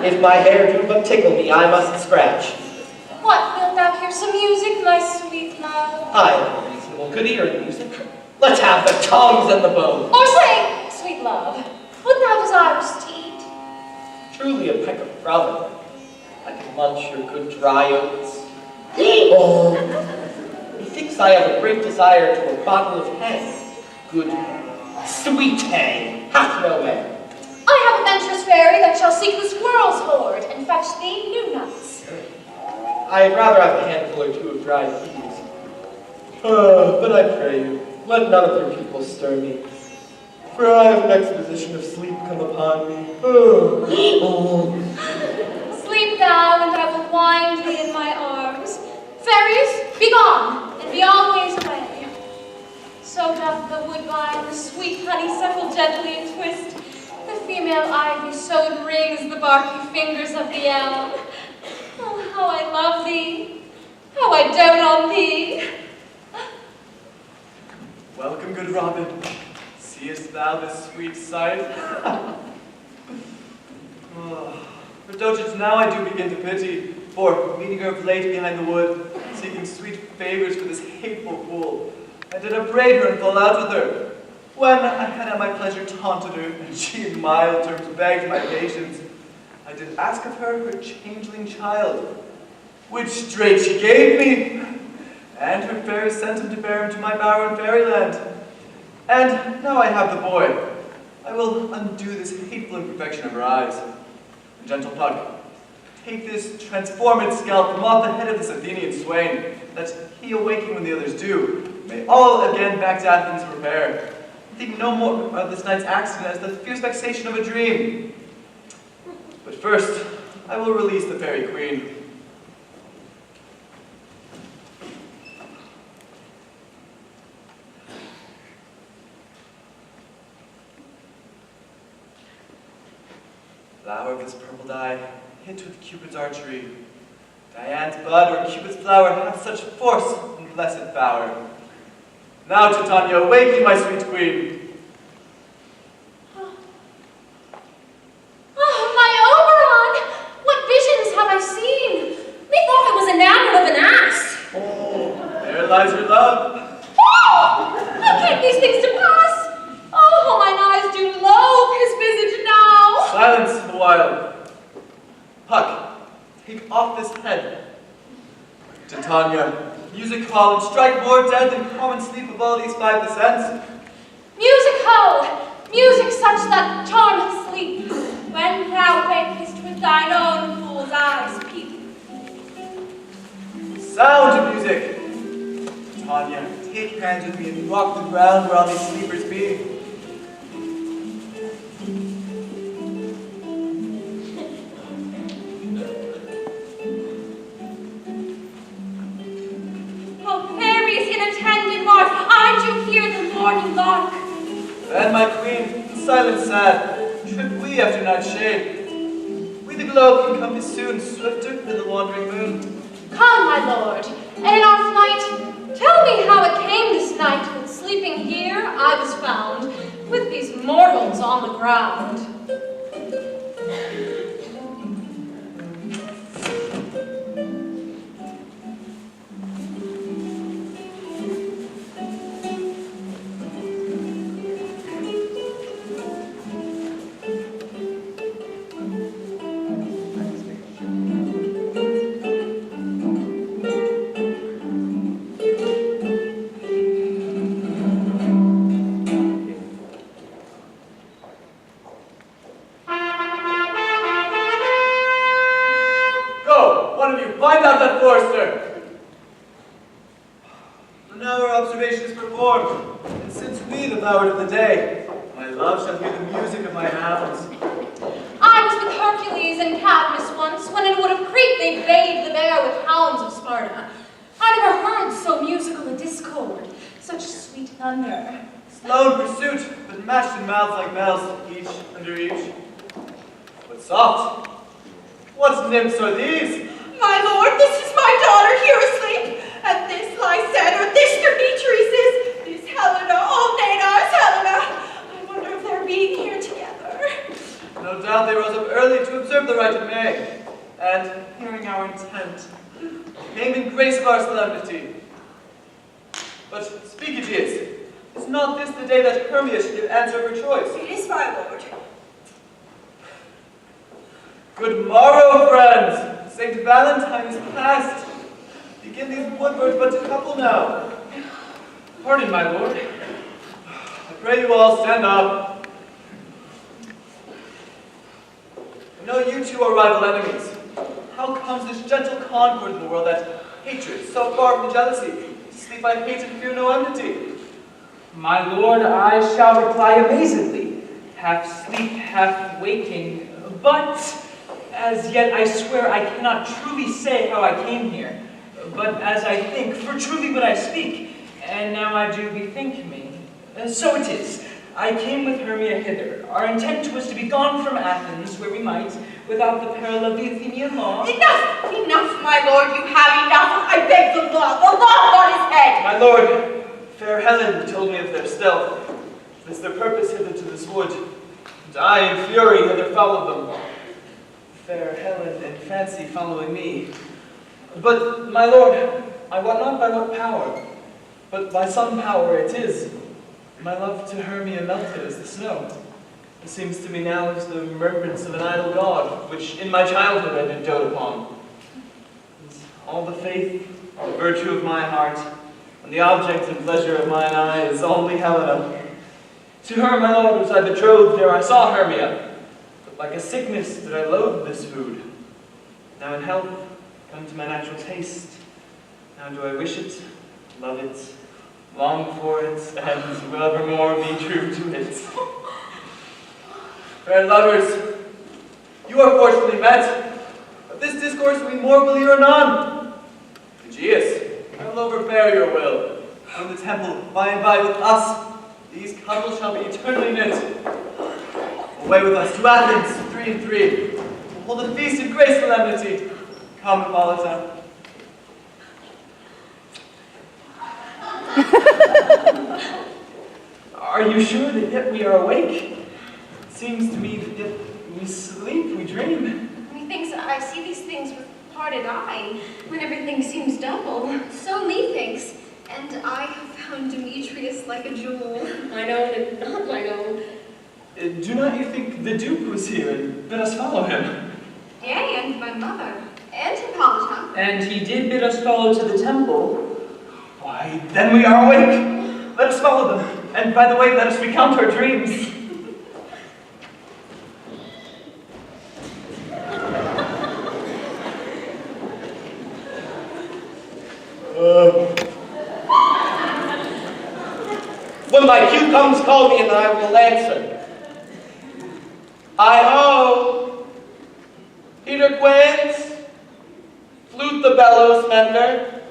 If my hair do but tickle me, I must scratch. What, wilt thou hear some music, my sweet love? I am a reasonable good ear in music. Let's have the tongs and the bones. Or say, sweet love, what thou desirest to eat? Truly a peck of provender. I can munch your good dry oats. Methinks I have a great desire to a bottle of hay. Good hay. Sweet hay. Hath no man. I have a venturous fairy that shall seek the squirrel's hoard and fetch thee new nuts. I'd rather have a handful or two of dried peas. But I pray you, let none of your people stir me, for I have an exposition of sleep come upon me. Sleep thou, and I will wind thee in my arms. Fairies, be gone, and be always away. So doth the woodbine the sweet honeysuckle gently entwist. The female ivy so rings the barky fingers of the elm. Oh, how I love thee, how I dote on thee. Welcome, good Robin. Seest thou this sweet sight? For dotage now I do begin to pity, for, meeting her of late behind the wood, seeking sweet favors for this hateful fool, I did upbraid her and fall out with her. When I had at my pleasure taunted her, and she in mild terms begged my patience, I did ask of her changeling child, which straight she gave me, and her fairy sent him to bear him to my bower in fairyland. And now I have the boy. I will undo this hateful imperfection of her eyes. Gentle Puck, take this transformed scalp from off the head of this Athenian swain, that he awaking when the others do, may all again back to Athens repair. Think no more of this night's accident as the fierce vexation of a dream. But first, I will release the fairy queen. Flower of this purple dye, hit with Cupid's archery. Diane's bud or Cupid's flower hath such force and blessed power. Now, Titania, awaken, my sweet queen. Oh, my Oberon! What visions have I seen? Methought I was enamored of an ass. Oh, there lies your love. Oh! How came these things to pass? Oh, how mine eyes do loathe his visage now. Silence a while. Puck, take off this head. Titania, music hall and strike more dead than common sleep of all these 5 sense. Music ho! Music such that charmeth sleep, when thou wakest with thine own fool's eyes peep. Sound of music! Titania, take hands with me and rock the ground where all these sleepers be. Oh, fairies in attendant Mars, I do hear the morning lark. And my queen, silent sad, trip we after night's shade. We the globe can come be soon, swifter than the wandering moon. Come, my lord, and in our flight, tell me how it came this night that sleeping here I was found, with these mortals on the ground. Find out that forester! For now our observation is performed, and since we the hour of the day, my love shall hear the music of my hounds. I was with Hercules and Cadmus once, when in wood of Crete they bayed the bear with hounds of Sparta. I never heard so musical a discord, such sweet thunder. Slow in pursuit, but matched in mouths like bells, each under each. But soft! What nymphs are these? My lord, this is my daughter here asleep, and this Lysander, this Demetrius is, this Helena, oh Nadar's Helena. I wonder if they're being here together. No doubt they rose up early to observe the rite of May, and, hearing our intent, came in grace of our solemnity. But speak, Aegeus, is not this the day that Hermia should give answer of her choice? It is, my lord. Good morrow, friends! St. Valentine is past. Begin these woodbirds but to couple now. Pardon, my lord. I pray you all stand up. I know you two are rival enemies. How comes this gentle concord in the world, that hatred, so far from jealousy, to sleep by hate and fear no enmity? My lord, I shall reply amazedly, half sleep, half waking, but as yet I swear I cannot truly say how I came here, but as I think, for truly would I speak, and now I do bethink me. So it is, I came with Hermia hither. Our intent was to be gone from Athens, where we might, without the peril of the Athenian law. Enough, enough, my lord, you have enough. I beg the law on his head. My lord, fair Helen told me of their stealth. It's their purpose hither to this wood, and I in fury hither followed them. Fair Helen in fancy following me. But, my lord, I wot not by what power, but by some power it is. My love to Hermia melted as the snow. It seems to me now as the remembrance of an idol god, which in my childhood I did dote upon. And all the faith, the virtue of my heart, and the object and pleasure of mine eye is only Helena. To her, my lord, was I betrothed ere I saw Hermia. Like a sickness did I loathe this food. Now in health, come to my natural taste. Now do I wish it, love it, long for it, and will evermore be true to it. Fair lovers, you are fortunately met, but this discourse will be more will or none. Aegeus, I will overbear your will. From the temple, by and by with us, these couples shall be eternally knit. Away with us to Athens, 3 and 3. We'll hold a feast in great solemnity. Come, Hippolyta. Are you sure that yet we are awake? It seems to me that yet we sleep, we dream. Methinks I see these things with parted eye, when everything seems double. So methinks, and I have found Demetrius like a jewel, mine own and not mine own. Do not you think the Duke was here and bid us follow him? Yea, and my mother, and Hippolyta. And he did bid us follow to the temple. Why, then we are awake. Let us follow them. And by the way, let us recount our dreams. When my cue comes, call me and I will answer. Hi-ho! Peter Quince, flute the bellows mender,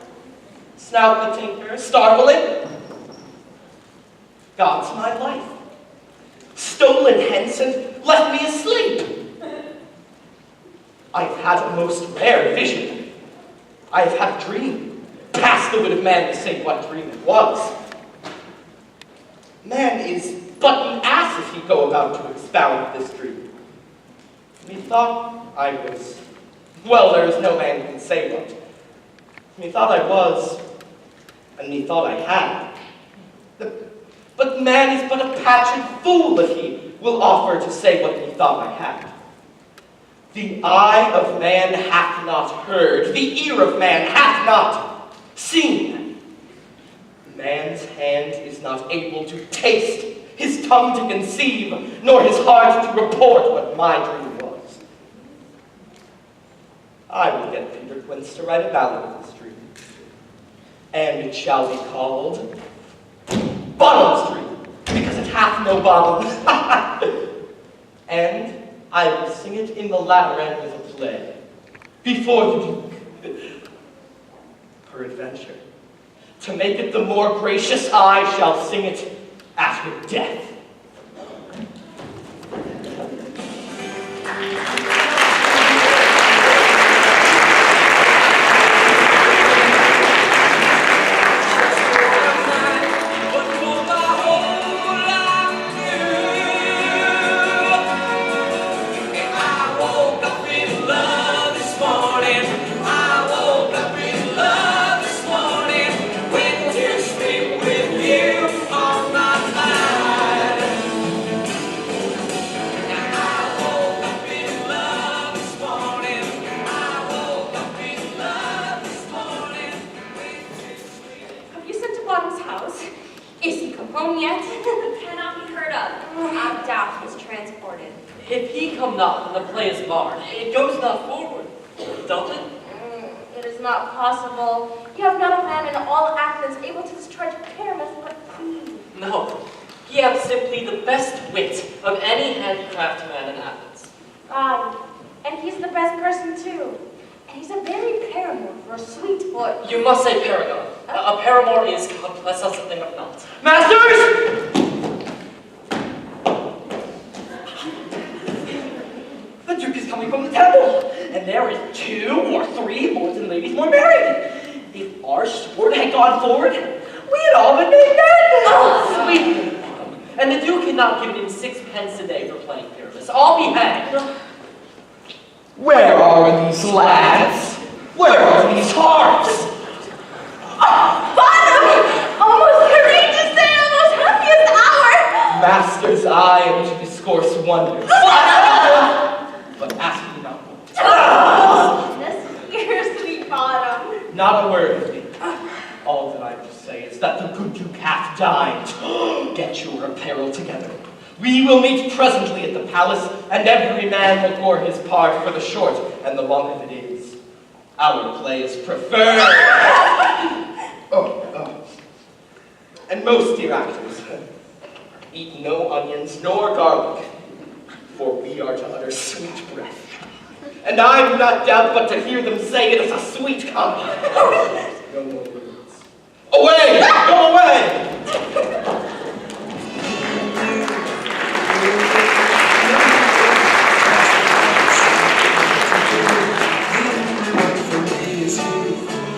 snout the tinker, starveling. God's my life. Stolen hence and left me asleep. I have had a most rare vision. I have had a dream. Past the wit of man to say what dream it was. Man is but an ass if he go about to expound this dream. Methought I was, well, there is no man who can say what. Methought I was, and methought I had. But man is but a patched fool if he will offer to say what methought I had. The eye of man hath not heard, the ear of man hath not seen. Man's hand is not able to taste, his tongue to conceive, nor his heart to report what my dream was. I will get Peter Quince to write a ballad of this dream, and it shall be called Bottom's Dream, because it hath no bottom. And I will sing it in the latter end of the play, before the Duke. Peradventure, to make it the more gracious, I shall sing it at her death. Home yet? Cannot be heard of. I doubt he's transported. If he come not, then the play is marred. It goes not forward, doth it? It is not possible. You have not a man in all Athens able to discharge pyramus but he. No. He hath simply the best wit of any handicraft man in Athens. Aye, and he's the best person too. And he's a very paramour for a sweet boy. You must say paragon. A paramour is, God bless us, a thing of naught. Masters! The Duke is coming from the temple, and there is 2 or 3 lords and ladies more married. If our sword had gone forward, we had all been made men. Oh, sweet. And the Duke had not given him 6 pence a day for playing Pyramus. I'll be hanged. Where are these lads? Where are these hearts? Father! Almost courageous day, almost happiest hour! Masters, I am to discourse wonders. But ask me not more. This scarcely bottom. Not a word of me. All that I have to say is that the good Duke hath died. Get your apparel together. We will meet presently at the palace, and every man will pour his part, for the short and the long of it is. Our play is preferred. Oh. And most dear actors, eat no onions nor garlic, for we are to utter sweet breath. And I do not doubt but to hear them say it is a sweet comedy. No more words. Away! Go away!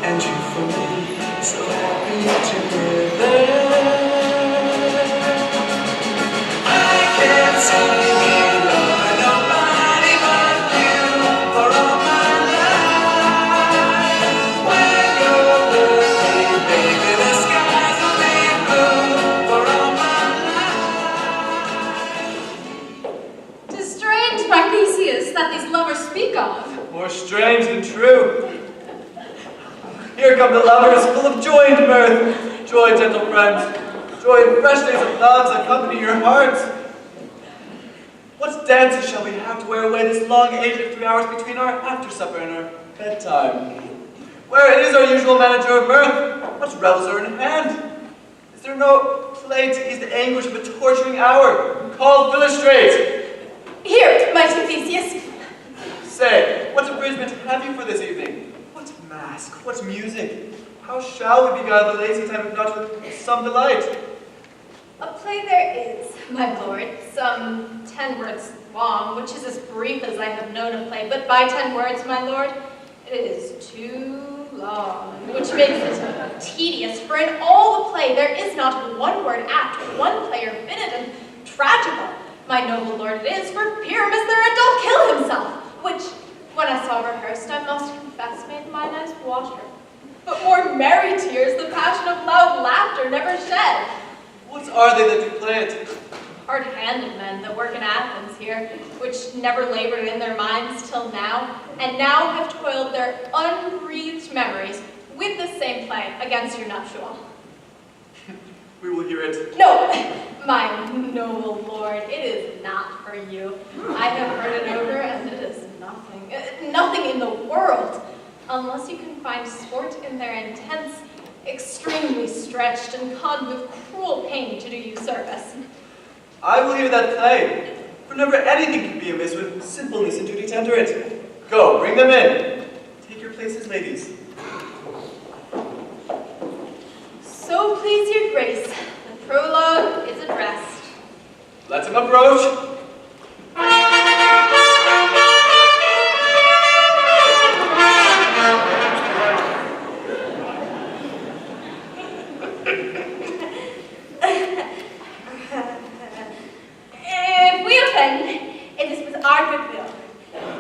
And you for me, so happy together. I can't see me loving nobody but you for all my life. When you're with me, baby, the skies will be blue for all my life. 'Tis strange, Parthesius, that these lovers speak of. More strange than true. Here come the lovers, full of joy and mirth. Joy, gentle friends. Joy and fresh days of loves accompany your hearts. What dances shall we have to wear away this long age of 3 hours between our after supper and our bedtime? Where is our usual manager of mirth? What revels are in hand? Is there no play to ease the anguish of a torturing hour? Call Philostrate. Here, mighty Theseus. Say, what abridgment have you for this evening? What mask? What music? How shall we beguile the lazy time if not with some delight? A play there is, my lord, some 10 words long, which is as brief as I have known a play, but by 10 words, my lord, it is too long, which makes it tedious, for in all the play there is not one word apt, one player fitted and tragical. My noble lord it is, for Pyramus there doth kill himself, which, when I saw rehearsed, I must confess made mine eyes water. But more merry tears the passion of loud laughter never shed. What are they that do play it? Hard-handed men that work in Athens here, which never labored in their minds till now, and now have toiled their unbreathed memories with the same play against your nuptial. We will hear it. No, my noble lord, it is not for you. I have heard it over, and it is nothing in the world, unless you can find sport in their intense, extremely stretched, and caught with cruel pain to do you service. I will hear that play, for never anything can be amiss when simpleness and duty tender it. Go, bring them in. Take your places, ladies. So please your grace, the prologue is addressed. Let him approach. If we offend, it is with our goodwill,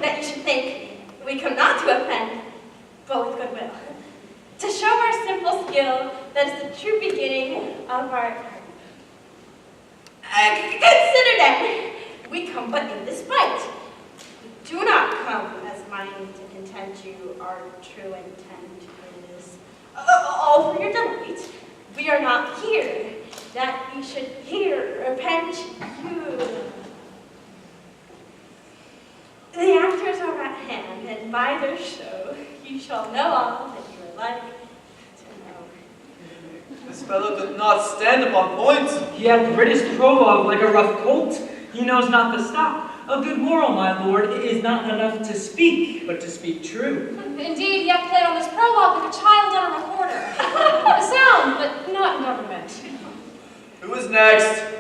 that you should think we come not to offend, but with goodwill. To show our simple skill, that is the true beginning of our art. Consider then, we come but in despite. We do not come as minded to content you, our true intent is all for your delight. We are not here, that you should hear, repent you. The actors are at hand, and by their show, you shall know all that you are like to know. This fellow doth not stand upon point. He hath rid his prologue like a rough colt. He knows not the stop. A good moral, my lord, is not enough to speak, but to speak true. Indeed, he hath played on this prologue like a child on a recorder. A sound, but not in government. Who is next?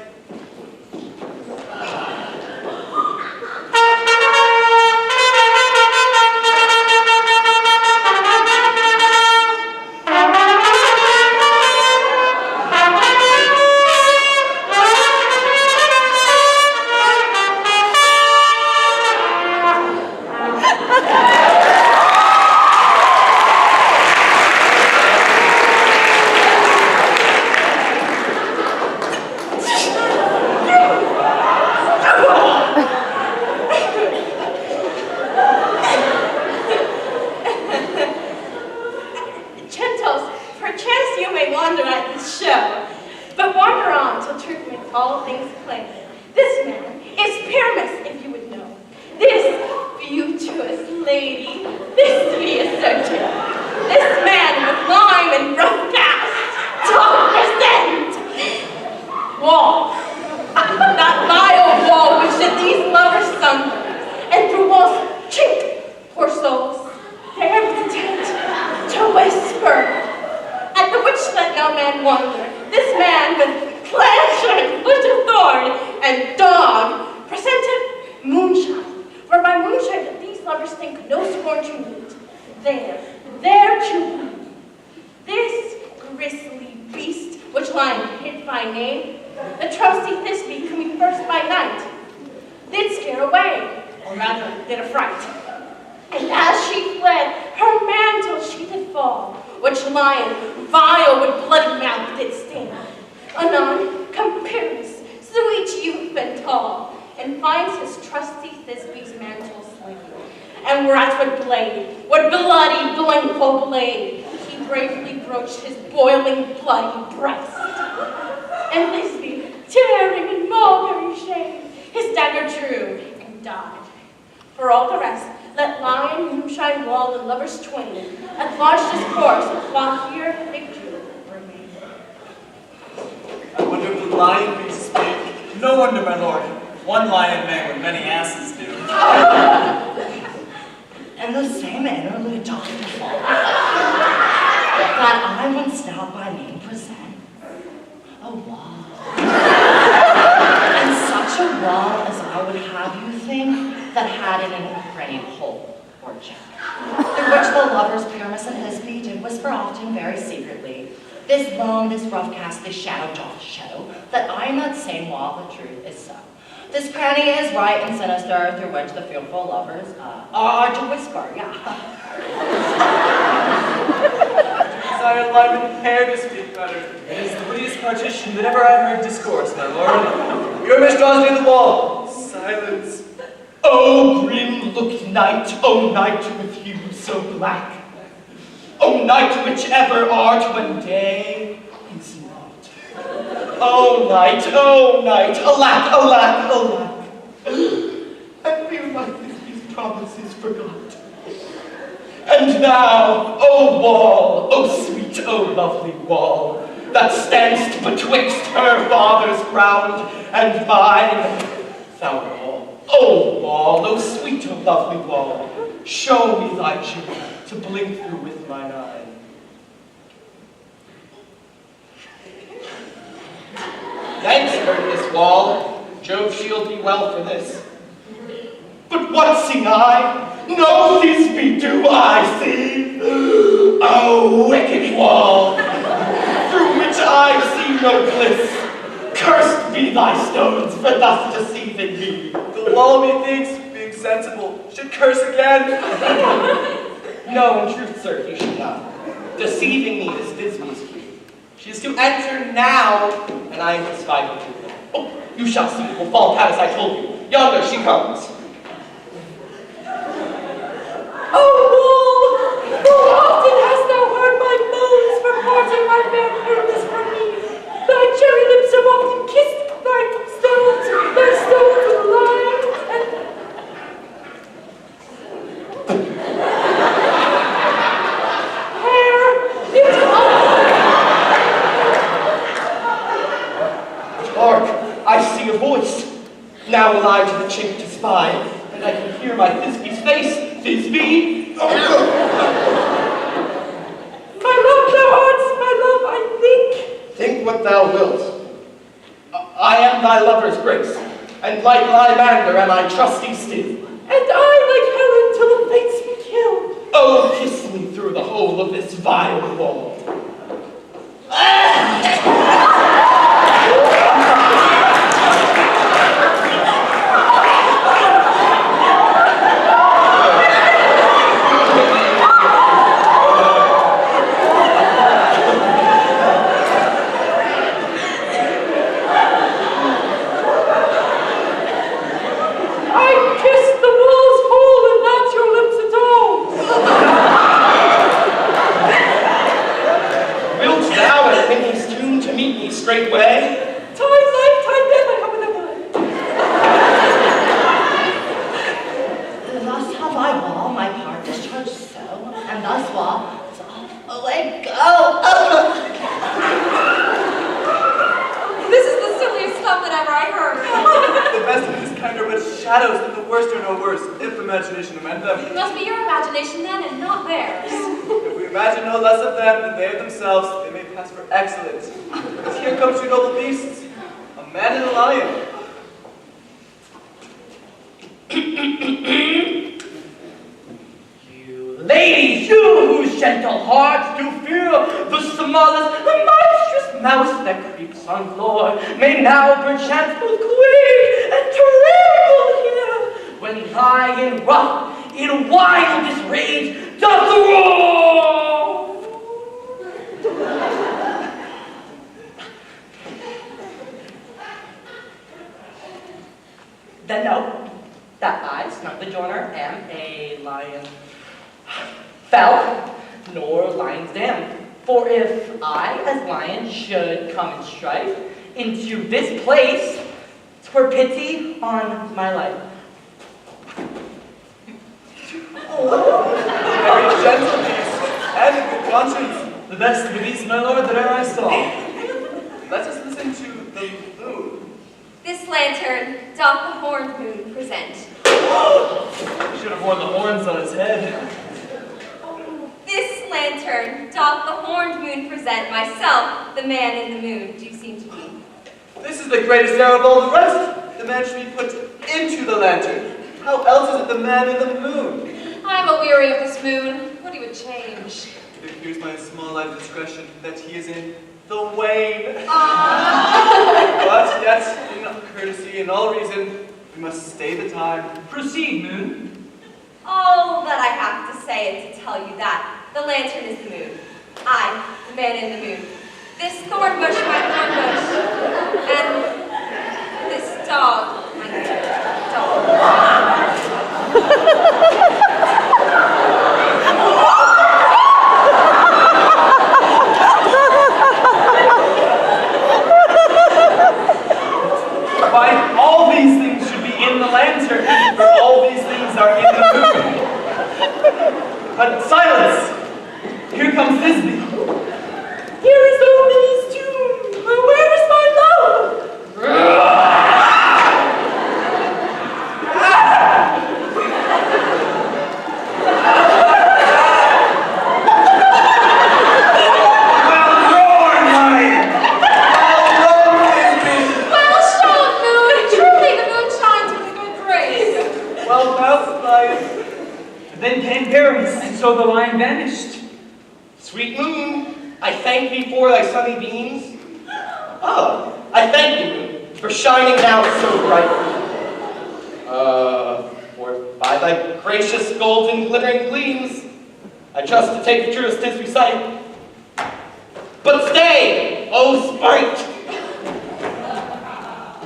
That I once now by name present. A wall. added in a perennial hole, or check, through which the lovers Pyramus and Thisbe did whisper often very secretly, this lone, this rough cast, this shadow doth show, that I am that same wall, the truth is so. This cranny is right and sinister, through which the fearful lovers are to whisper, yeah. Desire Lyman hair to speak better. It is the wittiest partition that ever I heard discourse, my lord. Your mistress draws near the wall. Silence. O grim-looked night, O night with hue so black, O night which ever art when day is not. O night, alack, alack, alack, I feel my Thisbe's promises forgot. And now, O wall, O sweet, O lovely wall, that standst betwixt her father's ground and mine, thou wall, O wall, O sweet, O lovely wall, show me thy children to blink through with mine eye. Thanks, courteous wall. Jove shield thee well for this. But what see I? No Thisbe do I see. O wicked wall, through which I see no bliss. Cursed be thy stones for thus deceiving me. The wall, methinks, being sensible, should curse again. No, in truth, sir, he should not. Deceiving me is Thisbe's cue. She is to enter now, and I am to spy her too long. Oh, you shall see it will fall pat as I told you. Yonder she comes. Oh, wall! How often hast thou heard my moans for parting my fair Pyramus from me? Thy cherry lips have often kissed thy stones with lime, and hair, it's Hark, I see a voice. Now will I to the chink to spy, and I can hear my Thisbe's face. Thisbe! my love, thou art my love, I think. Think what thou wilt. I am thy lover's grace, and like Lymander am I trusty still. And I, like Helen, till the fates me kill. Oh, kiss me through the hole of this vile wall. Straightway. Time, life, time, death, I have another. Thus have I wall my part discharged so, and thus wall, so away go. This is the silliest stuff that ever I heard. The best of these kind are but shadows, and the worst are no worse, if imagination amend them. It must be your imagination then, and not theirs. If we imagine no less of them than they of themselves, they may pass for excellent. Because here come two noble beasts, a man and a lion. You ladies, you whose gentle hearts do fear the smallest, the monstrous mouse that creeps on floor, may now perchance both quake and tremble here, when lion rough in wildest rage doth roar. Then know that I, Snug the Joiner, am a lion fell, nor lion's dam. For if I, as lion, should come in strife into this place, 'twere pity on my life. Very gentle beast, and a good conscience. The best of the beasts, my lord, that ever I saw. Let us listen to the moon. This lantern doth the horned moon present. He should have worn the horns on his head. This lantern doth the horned moon present. Myself, the man in the moon, do seem to be. This is the greatest error of all the rest. The man should be put into the lantern. How else is it the man in the moon? I'm a-weary of this moon. What do you would change? It appears by a small light of discretion that he is in the wane. But yet, in courtesy and all reason, we must stay the time. Proceed, Moon. All that I have to say is to tell you that the lantern is the moon. I, the man in the moon. This thorn bush, my thorn bush. And this dog, my dog. Why, all these things should be in the lantern, for all these things are in the moon. But silence! Here comes Thisbe. Here is Omi's tomb. Where is my love? Then came Paris, and so the lion vanished. Sweet moon, I thank thee for thy sunny beams. Oh, I thank thee, moon, for shining now so brightly. For by thy gracious golden glittering gleams, I trust to take the truest Thisbe sight. But stay, O sprite!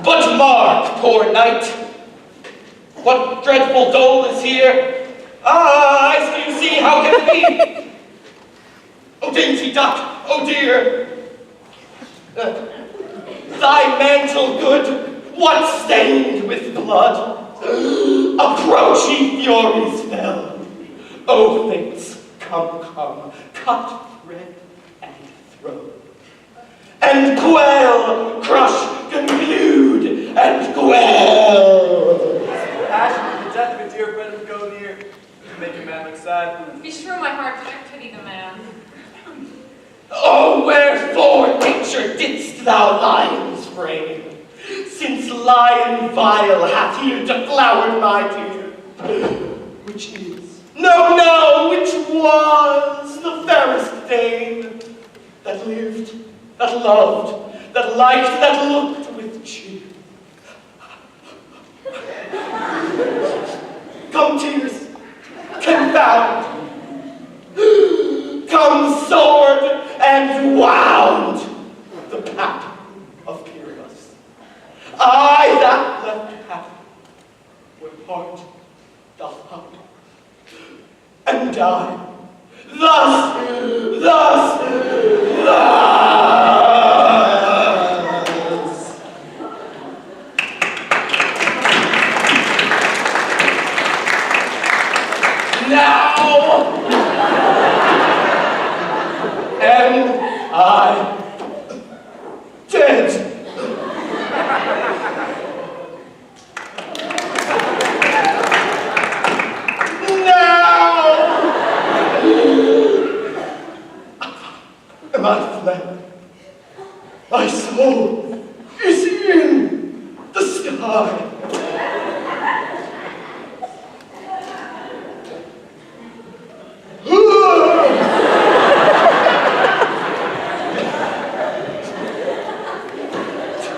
But mark, poor knight, what dreadful dole is here? Ah, I do see, how can it be? Oh, dainty duck, oh dear. Thy mantle good, what stained with blood? Approach, ye furies fell. Oh, fates, come, cut, rend, and throw. And quell, crush, conclude, and quell. Passion for the death of a dear friend would go near. Make a man look sad. Beshrew my heart, for I pity the man. Oh, wherefore, nature, didst thou lions frame? Since lion vile hath here deflowered my dear, which is, no, which was the fairest dame that lived, that loved, that liked, that looked with cheer. Come, tears, confound, come, sword, and wound the path of Pyrrhus. I that left half, where heart doth hide, and die, thus. Now am I dead. Now am I fled. My soul is in the sky.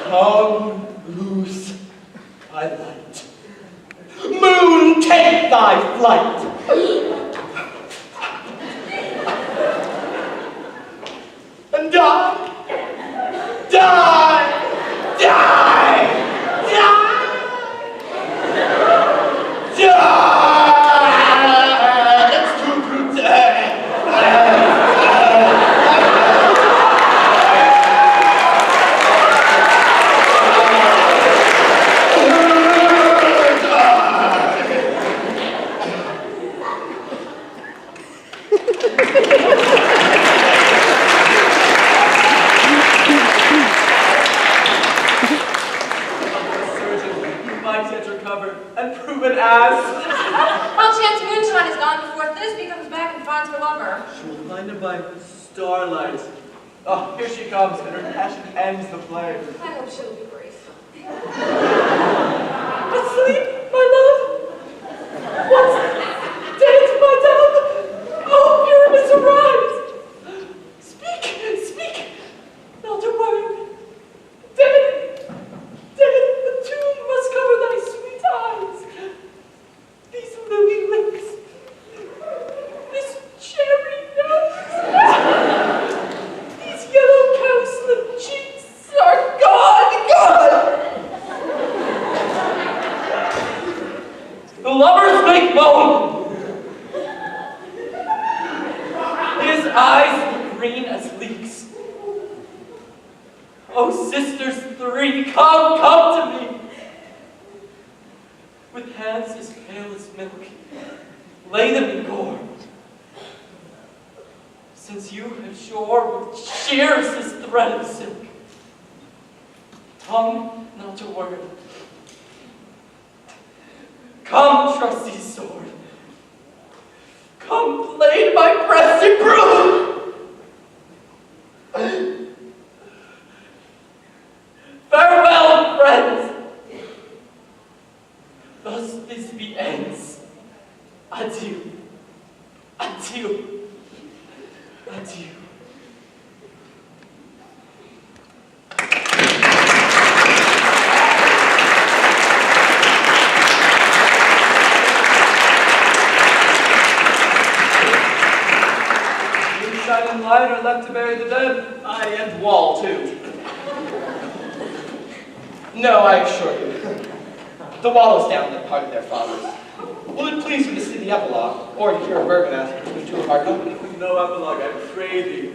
Tongue loose thy light. Moon, take thy flight. And die. It's too brutal. And proven as. How chance moonshine is gone before Thisbe comes back and finds her lover? She will find him by starlight. Oh, here she comes, and her passion ends the play. I hope she'll be brief. Asleep, my love? come to me. With hands as pale as milk, lay them in gore. Since you have shore with shears as thread of silk, tongue not a word. Come, trusty sword. Come, blade my breast and prove. Farewell, friends. Thus this be ends. Adieu. Adieu. Adieu. Shining light are left to bury the dead. Aye, and wall, too. No, I assure you. The wall is down that part of their fathers. Will it please you to see the epilogue, or to hear a burgomaster between two of our company? No epilogue, I pray thee.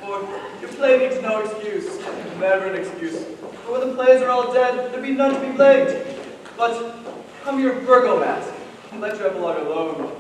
For your play needs no excuse, never an excuse. For when the plays are all dead, there be none to be blamed. But come your burgomaster, and let your epilogue alone.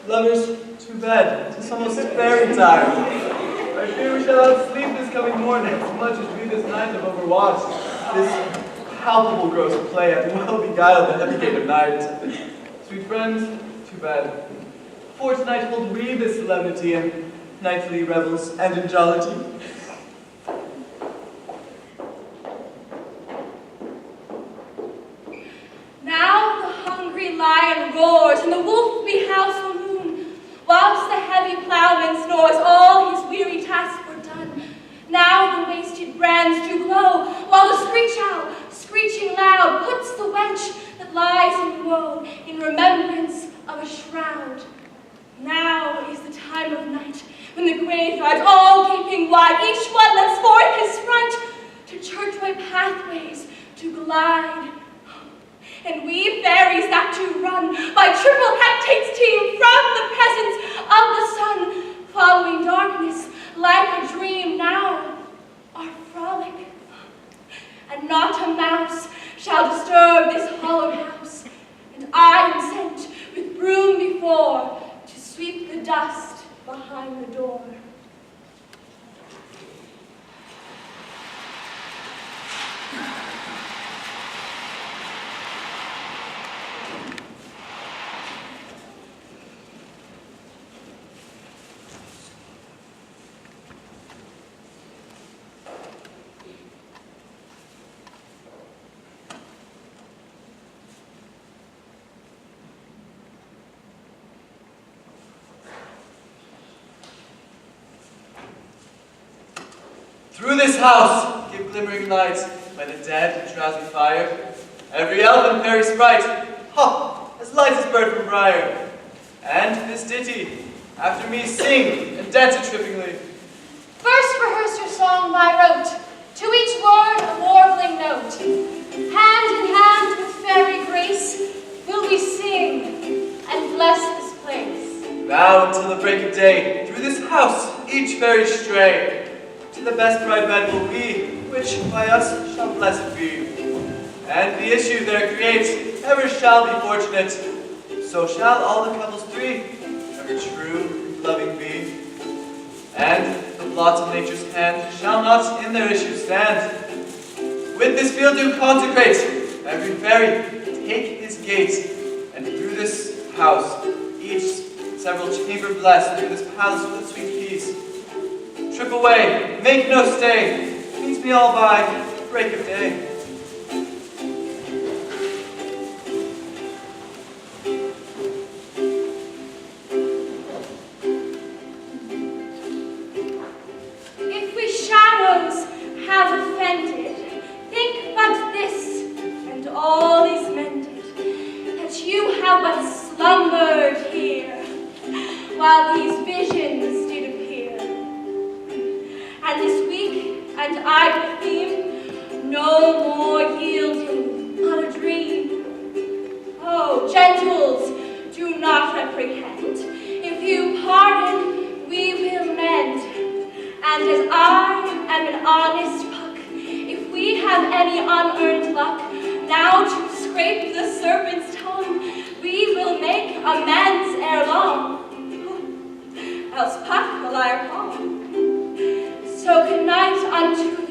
Lovers, to bed. It's almost fairy time. I fear we shall not sleep this coming morning as much as we this night have overwatched. This palpable gross play hath well beguiled the heavy gate of night. Sweet friends, to bed. For tonight hold we this solemnity and nightly revels and in jollity. Now the hungry lion roars, and the wolf behouse the moon, whilst the heavy ploughman snores, all his weary tasks were done. Now the wasted brands do glow, while the screech owl, screeching loud, puts the wench that lies in woe in remembrance of a shroud. Now is the time of night, when the graveyards, all gaping wide, each one lets forth his front to churchway pathways to glide. And we fairies that do run by triple hectates team from the presence of the sun, following darkness like a dream now, our frolic. And not a mouse shall disturb this hallowed house, and I am sent with broom before to sweep the dust behind the door. Through this house give glimmering lights by the dead and drowsy fire. Every elf and fairy sprite, ha, as light as bird from briar. And this ditty, after me sing and dance it trippingly. First rehearse your song by rote, to each word a warbling note. Hand in hand with fairy grace, will we sing and bless this place. Now until the break of day, through this house each fairy stray. To the best bride bed will be, which by us shall blessed be. And the issue there creates ever shall be fortunate. So shall all the couples three ever true and loving be. And the blots of nature's hand shall not in their issue stand. With this field do consecrate, every fairy take his gate, and through this house each several chamber bless, through this palace with sweet peace. Trip away, make no stay, meets me all by break of day. If we shadows have offended, think but this, and all is mended, that you have but slumbered here, while these visions did appear. And this weak and idle theme no more yielding but a dream. Oh, gentles, do not reprehend. If you pardon, we will mend. And as I am an honest puck, if we have any unearned luck, now to scrape the serpent's tongue, we will make amends ere long. Else puck will I recall. So good night unto